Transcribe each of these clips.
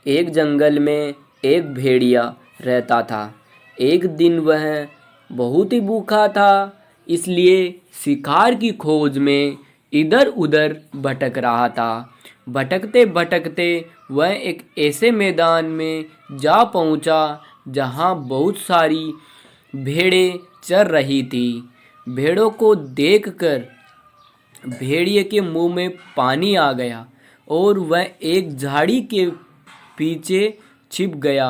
एक जंगल में एक भेड़िया रहता था। एक दिन वह बहुत ही भूखा था, इसलिए शिकार की खोज में इधर उधर भटक रहा था। भटकते भटकते वह एक ऐसे मैदान में जा पहुंचा जहां बहुत सारी भेड़ें चर रही थी। भेड़ों को देखकर भेड़िए के मुंह में पानी आ गया और वह एक झाड़ी के पीछे छिप गया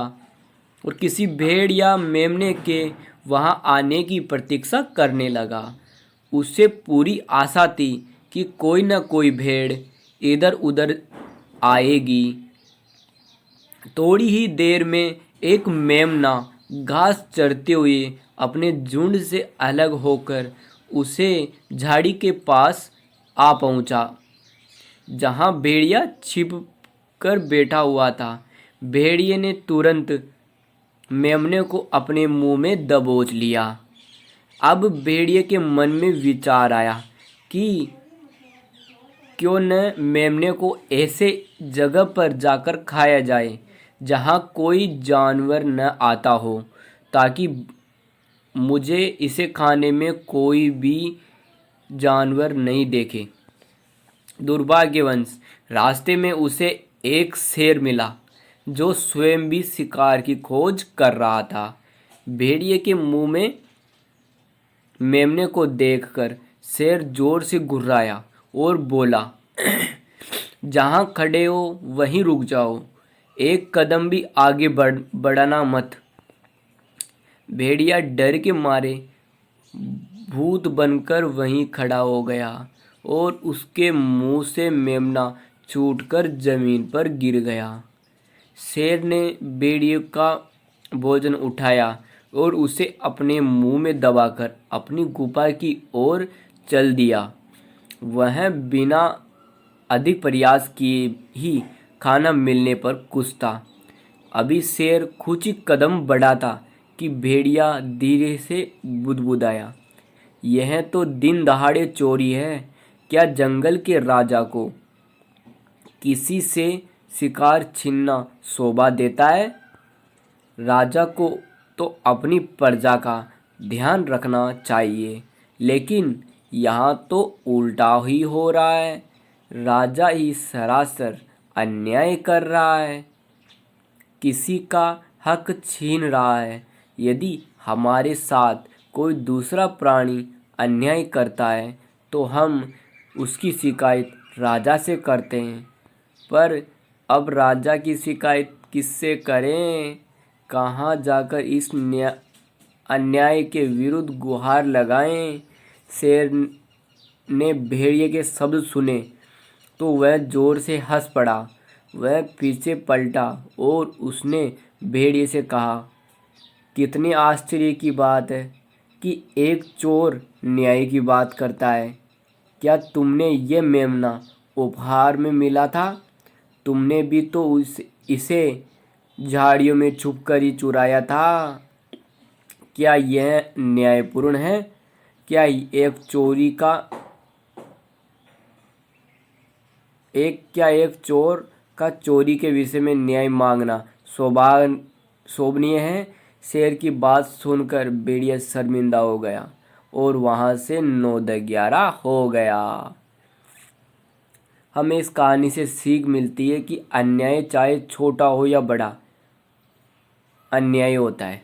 और किसी भेड़ या मेमने के वहां आने की प्रतीक्षा करने लगा। उसे पूरी आशा थी कि कोई न कोई भेड़ इधर उधर आएगी। थोड़ी ही देर में एक मेमना घास चरते हुए अपने झुंड से अलग होकर उसे झाड़ी के पास आ पहुंचा जहां भेड़िया छिप कर बैठा हुआ था। भेड़िए ने तुरंत मेमने को अपने मुंह में दबोच लिया। अब भेड़िए के मन में विचार आया कि क्यों न मेमने को ऐसे जगह पर जाकर खाया जाए जहां कोई जानवर न आता हो, ताकि मुझे इसे खाने में कोई भी जानवर नहीं देखे। दुर्भाग्यवश रास्ते में उसे एक शेर मिला जो स्वयं भी शिकार की खोज कर रहा था। भेड़िए के मुंह में मेमने को देखकर शेर जोर से गुर्राया और बोला, जहां खड़े हो वहीं रुक जाओ, एक कदम भी आगे बढ़ना मत। भेड़िया डर के मारे भूत बनकर वहीं खड़ा हो गया और उसके मुंह से मेमना छूटकर जमीन पर गिर गया। शेर ने भेड़िए का भोजन उठाया और उसे अपने मुंह में दबाकर अपनी गुफा की ओर चल दिया। वह बिना अधिक प्रयास किए ही खाना मिलने पर खुश था। अभी शेर कुछ ही कदम बढ़ा था कि भेड़िया धीरे से बुदबुदाया, यह तो दिन दहाड़े चोरी है। क्या जंगल के राजा को किसी से शिकार छीनना शोभा देता है? राजा को तो अपनी प्रजा का ध्यान रखना चाहिए, लेकिन यहाँ तो उल्टा ही हो रहा है। राजा ही सरासर अन्याय कर रहा है, किसी का हक छीन रहा है। यदि हमारे साथ कोई दूसरा प्राणी अन्याय करता है तो हम उसकी शिकायत राजा से करते हैं, पर अब राजा की शिकायत किससे करें? कहाँ जाकर इस अन्याय के विरुद्ध गुहार लगाएं? शेर ने भेड़िए के शब्द सुने तो वह जोर से हंस पड़ा। वह पीछे पलटा और उसने भेड़िए से कहा, कितनी आश्चर्य की बात है कि एक चोर न्याय की बात करता है। क्या तुमने ये मेमना उपहार में मिला था? तुमने भी तो इसे झाड़ियों में छुपकर ही चुराया था। क्या यह न्यायपूर्ण है? क्या एक चोर का चोरी के विषय में न्याय मांगना शोभनीय है? शेर की बात सुनकर भेड़िया शर्मिंदा हो गया और वहां से 9-11 हो गया। हमें इस कहानी से सीख मिलती है कि अन्याय चाहे छोटा हो या बड़ा, अन्याय होता है।